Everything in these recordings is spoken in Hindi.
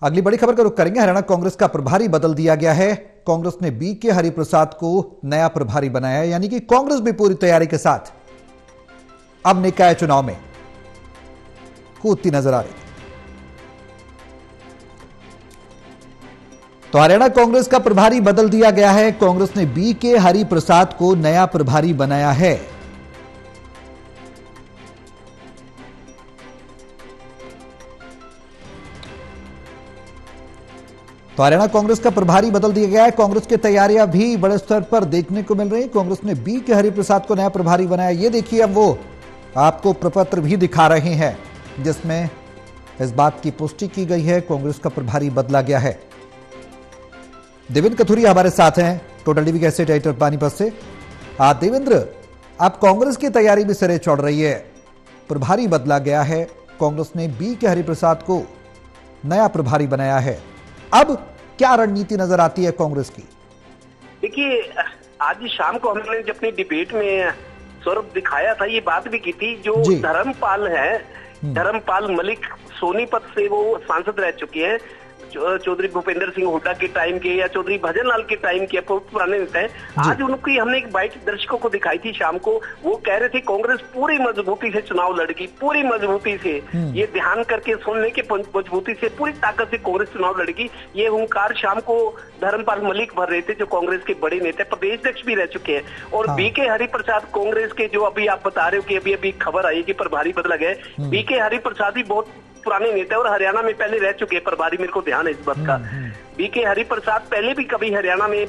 अगली बड़ी खबर का रुख करेंगे। हरियाणा कांग्रेस का प्रभारी बदल दिया गया है। कांग्रेस ने बीके हरिप्रसाद को नया प्रभारी बनाया है, यानी कि कांग्रेस भी पूरी तैयारी के साथ अब निकाय चुनाव में कूदती नजर आ रही है। तो हरियाणा कांग्रेस का प्रभारी बदल दिया गया है। कांग्रेस ने बीके हरिप्रसाद को नया प्रभारी बनाया है। तो हरियाणा कांग्रेस का प्रभारी बदल दिया गया है। कांग्रेस की तैयारियां भी बड़े स्तर पर देखने को मिल रही। कांग्रेस ने बीके हरिप्रसाद को नया प्रभारी बनाया। ये देखिए, अब वो आपको प्रपत्र भी दिखा रहे हैं जिसमें इस बात की पुष्टि की गई है कांग्रेस का प्रभारी बदला गया है। देवेंद्र कथुरिया हमारे साथ हैं, टोटल टीवी के एसेट एडिटर पानीपत से। देवेंद्र, अब कांग्रेस की तैयारी भी सिरे चढ़ रही है। प्रभारी बदला गया है, कांग्रेस ने बीके हरिप्रसाद को नया प्रभारी बनाया है। अब क्या रणनीति नजर आती है कांग्रेस की? देखिए, आज शाम को हमने अपनी डिबेट में स्वरूप दिखाया था, ये बात भी की थी। जो धर्मपाल है, धर्मपाल मलिक सोनीपत से वो सांसद रह चुके हैं। चौधरी भूपेंद्र सिंह हुड्डा के टाइम के या चौधरी भजन लाल के टाइम के पुराने नेता हैं। आज उनकी हमने एक बाइट दर्शकों को दिखाई थी शाम को। वो कह रहे थे कांग्रेस पूरी मजबूती से चुनाव लड़ेगी, पूरी मजबूती से, ये ध्यान करके सुनने के मजबूती से, पूरी ताकत से कांग्रेस चुनाव लड़ेगी। ये हुंकार शाम को धर्मपाल मलिक भर रहे थे, जो कांग्रेस के बड़े नेता, प्रदेश अध्यक्ष भी रह चुके हैं। और बीके हरिप्रसाद कांग्रेस के, जो अभी आप बता रहे हो कि अभी खबर आई कि प्रभारी बदला गया, बीके हरिप्रसाद ही बहुत पुराने नेता और हरियाणा में पहले रह चुके हैं प्रभारी। मेरे को ध्यान है इस बात का। बीके हरिप्रसाद पहले भी कभी हरियाणा में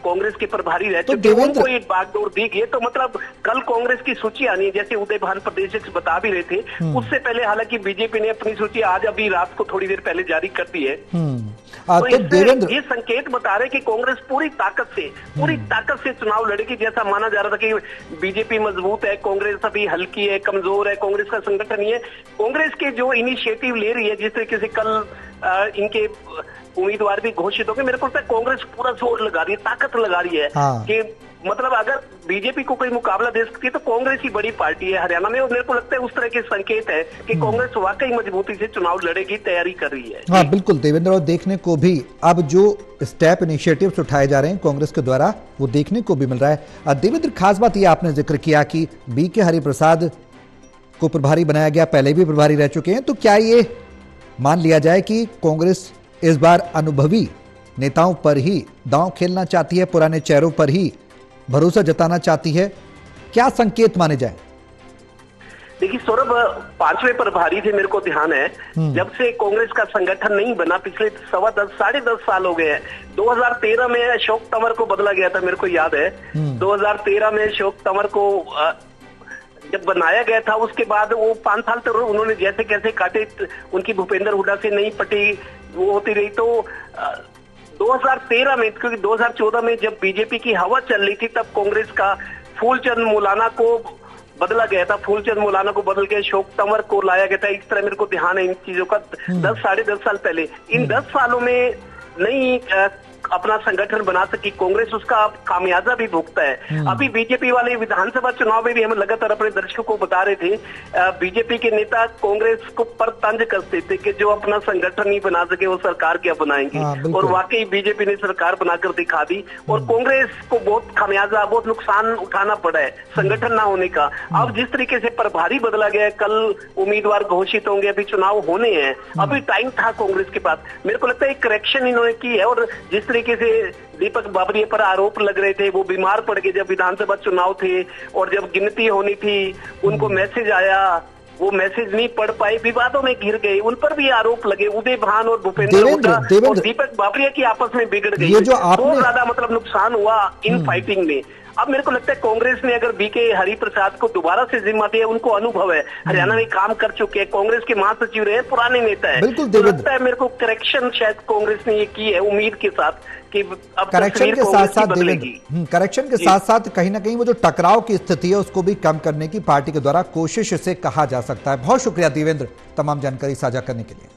कांग्रेस के प्रभारी रह चुके हैं। उनको एक बागडोर दी गई। तो मतलब कल कांग्रेस की सूची आनी है, जैसे उदय भान प्रदेश अध्यक्ष बता भी रहे थे। उससे पहले हालांकि बीजेपी ने अपनी सूची आज अभी रात को थोड़ी देर पहले जारी कर दी है। तो देवेंद्र, ये संकेत बता रहे कि कांग्रेस पूरी ताकत से चुनाव लड़ेगी। जैसा माना जा रहा था कि बीजेपी मजबूत है, कांग्रेस अभी हल्की है, कमजोर है, कांग्रेस का संगठन ही है। कांग्रेस के जो इनिशिएटिव ले रही है, जिस तरीके से कल इनके उम्मीदवार भी घोषित हो गए, मेरे को लगता है कांग्रेस पूरा जोर लगा रही है, ताकत लगा रही है कि मतलब अगर बीजेपी को कोई मुकाबला दे सकती है तो कांग्रेस ही बड़ी पार्टी है हरियाणा में। और मेरे को लगता है उस तरह के संकेत है कि कांग्रेस वाकई मजबूती से चुनाव लड़ेगी, तैयारी कर रही है। हाँ बिल्कुल देवेंद्र, और देखने को भी अब जो स्टेप इनिशिएटिव्स उठाए जा रहे हैं कांग्रेस के द्वारा, वो देखने को भी मिल रहा है। देवेंद्र, खास बात यह आपने जिक्र किया कि बीके हरिप्रसाद को प्रभारी बनाया गया, पहले भी प्रभारी रह चुके हैं। तो क्या ये मान लिया जाए कि कांग्रेस इस बार अनुभवी नेताओं पर ही दांव खेलना चाहती है, पुराने चेहरों पर ही भरोसा जताना चाहती है? क्या संकेत माने जाए? देखिए सौरभ, 5वें प्रभारी थे, मेरे को ध्यान है। जब से कांग्रेस का संगठन नहीं बना, पिछले 10.5 साल हो गए हैं। 2013 में अशोक तंवर को बदला गया था, मेरे को याद है। 2013 में अशोक तंवर को जब बनाया गया था, उसके बाद वो 5 साल तक उन्होंने जैसे कैसे काटे, उनकी भूपेंद्र हुड्डा से नहीं पटी, वो होती रही। तो 2013 में, क्योंकि 2014 में जब बीजेपी की हवा चल रही थी, तब कांग्रेस का फूलचंद मौलाना को बदला गया था। फूलचंद मौलाना को बदल के अशोक तंवर को लाया गया था। इस तरह मेरे को ध्यान है इन चीजों का। 10-10.5 साल पहले, इन 10 सालों में नहीं अपना संगठन बना सकी कांग्रेस, उसका खामियाजा भी भुगता है। अभी बीजेपी वाले विधानसभा चुनाव में भी हम लगातार अपने दर्शकों को बता रहे थे, बीजेपी के नेता कांग्रेस को पर तंज कसते थे कि जो अपना संगठन नहीं बना सके वो सरकार क्या बनाएंगे। और वाकई बीजेपी ने सरकार बनाकर दिखा दी और कांग्रेस को बहुत खामियाजा, बहुत नुकसान उठाना पड़ा है संगठन ना होने का। अब जिस तरीके से प्रभारी बदला गया, कल उम्मीदवार घोषित होंगे, अभी चुनाव होने हैं, अभी टाइम था कांग्रेस के पास। मेरे को लगता है एक करेक्शन इन्होंने की है। और जिस तरीके से दीपक बाबरिया पर आरोप लग रहे थे, वो बीमार पड़ गए जब विधानसभा चुनाव थे और जब गिनती होनी थी, उनको मैसेज आया, वो मैसेज नहीं पढ़ पाए, विवादों में घिर गए, उन पर भी आरोप लगे। उदय भान और भूपेंद्र हुड्डा और दीपक बाबरिया की आपस में बिगड़ गई। बहुत ज्यादा मतलब नुकसान हुआ इन फाइटिंग में। अब मेरे को लगता है कांग्रेस ने अगर बीके हरिप्रसाद को दोबारा से जिम्मा दिया, उनको अनुभव है, हरियाणा में काम कर चुके हैं, कांग्रेस के महासचिव रहे, पुराने नेता है। तो लगता है मेरे को करेक्शन शायद कांग्रेस ने ये की है, उम्मीद के साथ कि अब करेक्शन के साथ साथ करेक्शन के साथ साथ कहीं ना कहीं वो जो टकराव की स्थिति है उसको भी कम करने की पार्टी के द्वारा कोशिश से कहा जा सकता है। बहुत शुक्रिया देवेंद्र, तमाम जानकारी साझा करने के लिए।